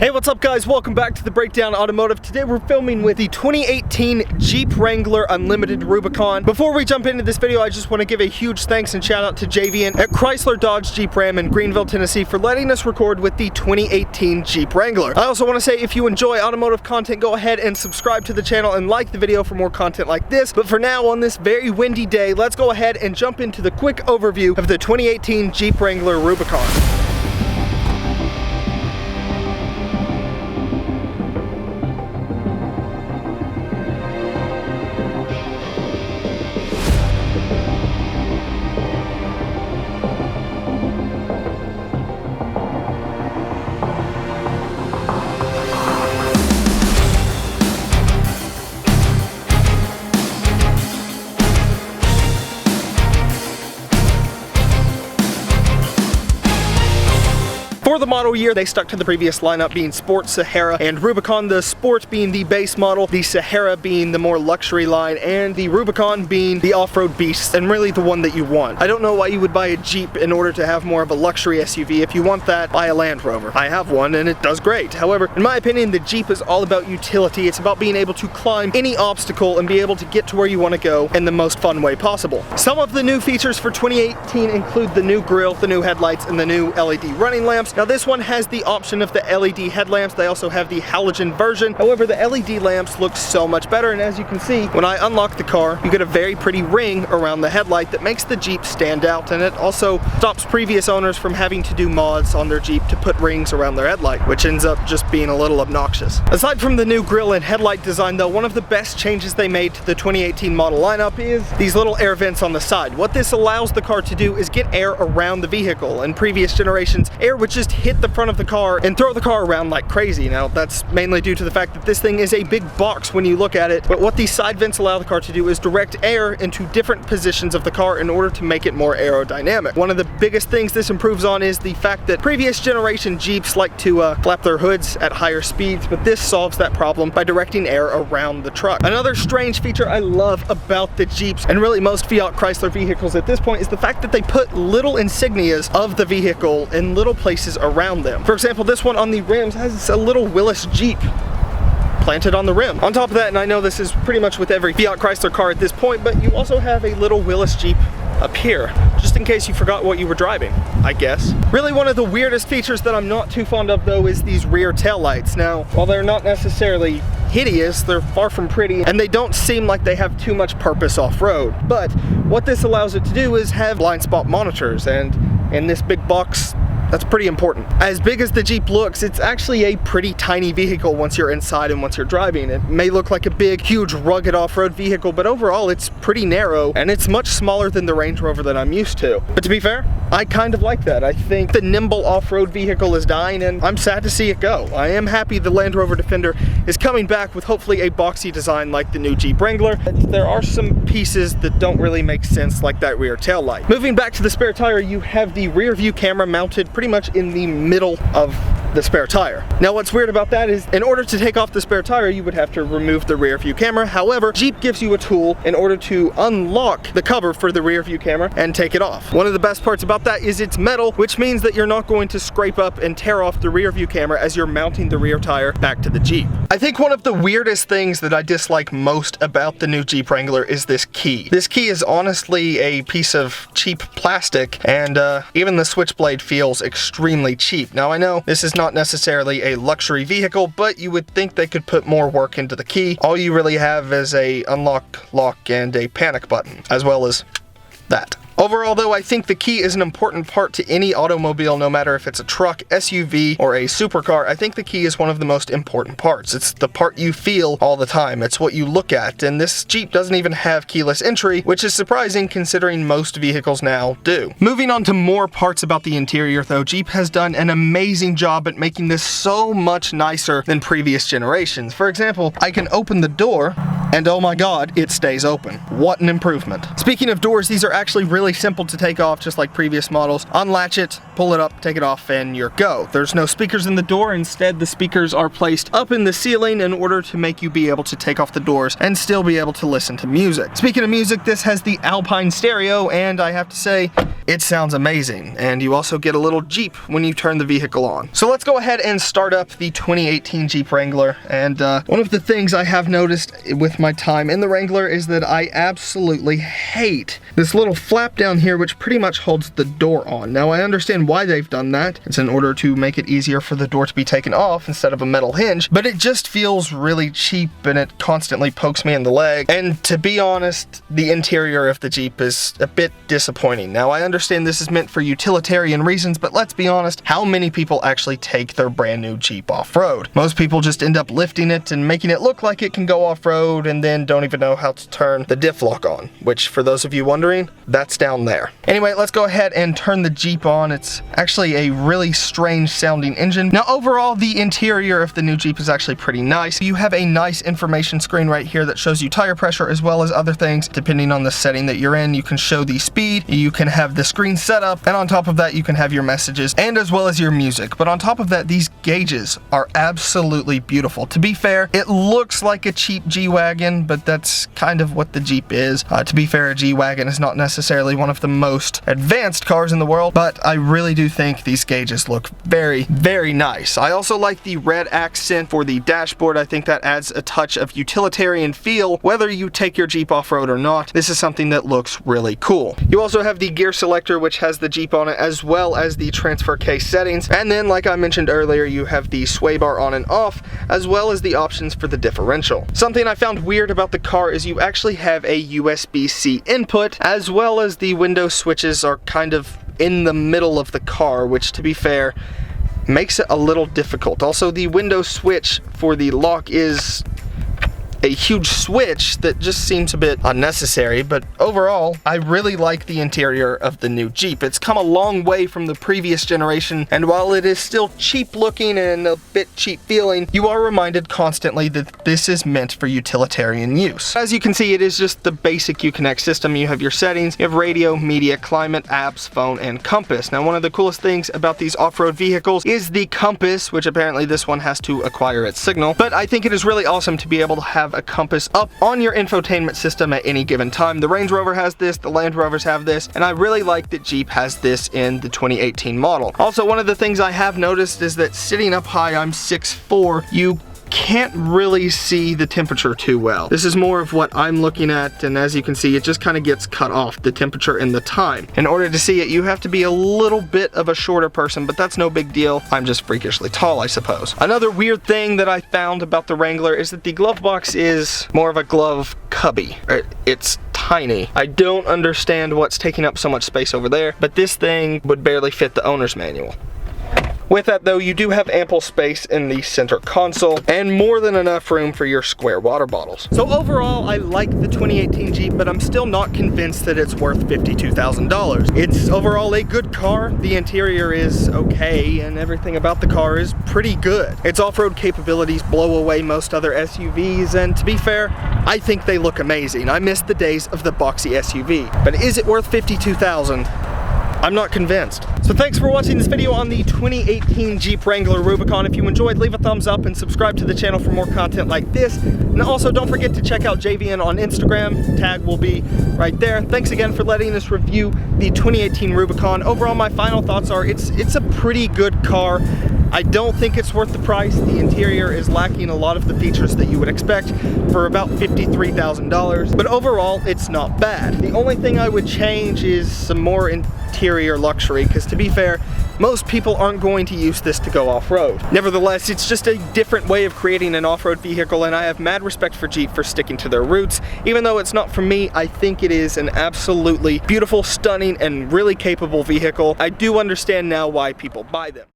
Hey, what's up guys? Welcome back to the Breakdown Automotive. Today we're filming with the 2018 Jeep Wrangler Unlimited Rubicon. Before we jump into this video, I just want to give a huge thanks and shout out to Javian at Chrysler Dodge Jeep Ram in Greenville, Tennessee for letting us record with the 2018 Jeep Wrangler. I also want to say if you enjoy automotive content, go ahead and subscribe to the channel and like the video for more content like this. But for now, on this very windy day, let's go ahead and jump into the quick overview of the 2018 Jeep Wrangler Rubicon. For the model year, they stuck to the previous lineup being Sport, Sahara, and Rubicon, the Sport being the base model, the Sahara being the more luxury line, and the Rubicon being the off-road beast, and really the one that you want. I don't know why you would buy a Jeep in order to have more of a luxury SUV. If you want that, buy a Land Rover. I have one and it does great. However, in my opinion, the Jeep is all about utility. It's about being able to climb any obstacle and be able to get to where you want to go in the most fun way possible. Some of the new features for 2018 include the new grille, the new headlights, and the new LED running lamps. Now this one has the option of the LED headlamps. They also have the halogen version. However, the LED lamps look so much better, and as you can see, when I unlock the car, you get a very pretty ring around the headlight that makes the Jeep stand out, and it also stops previous owners from having to do mods on their Jeep to put rings around their headlight, which ends up just being a little obnoxious. Aside from the new grille and headlight design though, one of the best changes they made to the 2018 model lineup is these little air vents on the side. What this allows the car to do is get air around the vehicle. In previous generations, air would just hit the front of the car and throw the car around like crazy. Now that's mainly due to the fact that this thing is a big box when you look at it, but what these side vents allow the car to do is direct air into different positions of the car in order to make it more aerodynamic. One of the biggest things this improves on is the fact that previous generation Jeeps like to flap their hoods at higher speeds, but this solves that problem by directing air around the truck. Another strange feature I love about the Jeeps, and really most Fiat Chrysler vehicles at this point, is the fact that they put little insignias of the vehicle in little places around them. For example, this one on the rims has a little Willis Jeep planted on the rim. On top of that, and I know this is pretty much with every Fiat Chrysler car at this point, but you also have a little Willis Jeep up here, just in case you forgot what you were driving, I guess. Really, one of the weirdest features that I'm not too fond of though is these rear taillights. Now, while they're not necessarily hideous, they're far from pretty, and they don't seem like they have too much purpose off-road. But what this allows it to do is have blind spot monitors, and in this big box, that's pretty important. As big as the Jeep looks, it's actually a pretty tiny vehicle once you're inside and once you're driving. It may look like a big, huge, rugged off-road vehicle, but overall it's pretty narrow, and it's much smaller than the Range Rover that I'm used to. But to be fair, I kind of like that. I think the nimble off-road vehicle is dying, and I'm sad to see it go. I am happy the Land Rover Defender is coming back with hopefully a boxy design like the new Jeep Wrangler. There are some pieces that don't really make sense, like that rear tail light. Moving back to the spare tire, you have the rear view camera mounted pretty much in the middle of the spare tire. Now what's weird about that is in order to take off the spare tire, you would have to remove the rear view camera. However, Jeep gives you a tool in order to unlock the cover for the rear view camera and take it off. One of the best parts about that is it's metal, which means that you're not going to scrape up and tear off the rear view camera as you're mounting the rear tire back to the Jeep. I think one of the weirdest things that I dislike most about the new Jeep Wrangler is this key. This key is honestly a piece of cheap plastic, and even the switchblade feels extremely cheap. Now I know this is not necessarily a luxury vehicle, but you would think they could put more work into the key. All you really have is a unlock, lock, and a panic button, as well as that. Overall though, I think the key is an important part to any automobile, no matter if it's a truck, SUV, or a supercar. I think the key is one of the most important parts. It's the part you feel all the time. It's what you look at, and this Jeep doesn't even have keyless entry, which is surprising considering most vehicles now do. Moving on to more parts about the interior though, Jeep has done an amazing job at making this so much nicer than previous generations. For example, I can open the door, and oh my god, it stays open. What an improvement. Speaking of doors, these are actually really simple to take off, just like previous models. Unlatch it, pull it up, take it off, and you're go. There's no speakers in the door. Instead, the speakers are placed up in the ceiling in order to make you be able to take off the doors and still be able to listen to music. Speaking of music, this has the Alpine stereo, and I have to say, it sounds amazing. And you also get a little Jeep when you turn the vehicle on. So let's go ahead and start up the 2018 Jeep Wrangler. And one of the things I have noticed with my time in the Wrangler is that I absolutely hate this little flap down here, which pretty much holds the door on. Now I understand why they've done that. It's in order to make it easier for the door to be taken off instead of a metal hinge, but it just feels really cheap and it constantly pokes me in the leg. And to be honest, the interior of the Jeep is a bit disappointing. Now I understand this is meant for utilitarian reasons, but let's be honest, how many people actually take their brand new Jeep off-road? Most people just end up lifting it and making it look like it can go off-road and then don't even know how to turn the diff lock on, which for those of you wondering, that's down there. Anyway, let's go ahead and turn the Jeep on. It's actually a really strange sounding engine. Now overall, the interior of the new Jeep is actually pretty nice. You have a nice information screen right here that shows you tire pressure as well as other things. Depending on the setting that you're in, you can show the speed, you can have the screen set up, and on top of that you can have your messages and as well as your music. But on top of that, these gauges are absolutely beautiful. To be fair, it looks like a cheap G-Wagon, but that's kind of what the Jeep is. To be fair, a G-Wagon is not necessarily one of the most advanced cars in the world, but I really do think these gauges look very, very nice. I also like the red accent for the dashboard. I think that adds a touch of utilitarian feel whether you take your Jeep off-road or not. This is something that looks really cool. You also have the gear selector, which has the Jeep on it, as well as the transfer case settings. And then, like I mentioned earlier, you have the sway bar on and off, as well as the options for the differential. Something I found weird about the car is you actually have a USB-C input, as well as the window switches are kind of in the middle of the car, which, to be fair, makes it a little difficult. Also, the window switch for the lock is a huge switch that just seems a bit unnecessary, but overall, I really like the interior of the new Jeep. It's come a long way from the previous generation, and while it is still cheap looking and a bit cheap feeling, you are reminded constantly that this is meant for utilitarian use. As you can see, it is just the basic Uconnect system. You have your settings, you have radio, media, climate, apps, phone, and compass. Now, one of the coolest things about these off-road vehicles is the compass, which apparently this one has to acquire its signal, but I think it is really awesome to be able to have a compass up on your infotainment system at any given time. The Range Rover has this, the Land Rovers have this, and I really like that Jeep has this in the 2018 model. Also, one of the things I have noticed is that sitting up high, I'm 6'4", you can't really see the temperature too well. This is more of what I'm looking at, and as you can see, it just kind of gets cut off, the temperature and the time. In order to see it, you have to be a little bit of a shorter person, but that's no big deal. I'm just freakishly tall, I suppose. Another weird thing that I found about the Wrangler is that the glove box is more of a glove cubby. It's tiny. I don't understand what's taking up so much space over there, but this thing would barely fit the owner's manual. With that though, you do have ample space in the center console and more than enough room for your square water bottles. So overall, I like the 2018 Jeep, but I'm still not convinced that it's worth $52,000. It's overall a good car, the interior is okay, and everything about the car is pretty good. Its off-road capabilities blow away most other SUVs, and to be fair, I think they look amazing. I miss the days of the boxy SUV. But is it worth $52,000? I'm not convinced. So thanks for watching this video on the 2018 Jeep Wrangler Rubicon. If you enjoyed, leave a thumbs up and subscribe to the channel for more content like this. And also don't forget to check out JVN on Instagram. Tag will be right there. Thanks again for letting us review the 2018 Rubicon. Overall, my final thoughts are it's a pretty good car. I don't think it's worth the price. The interior is lacking a lot of the features that you would expect for about $53,000, but overall, it's not bad. The only thing I would change is some more interior luxury, because to be fair, most people aren't going to use this to go off-road. Nevertheless, it's just a different way of creating an off-road vehicle, and I have mad respect for Jeep for sticking to their roots. Even though it's not for me, I think it is an absolutely beautiful, stunning, and really capable vehicle. I do understand now why people buy them.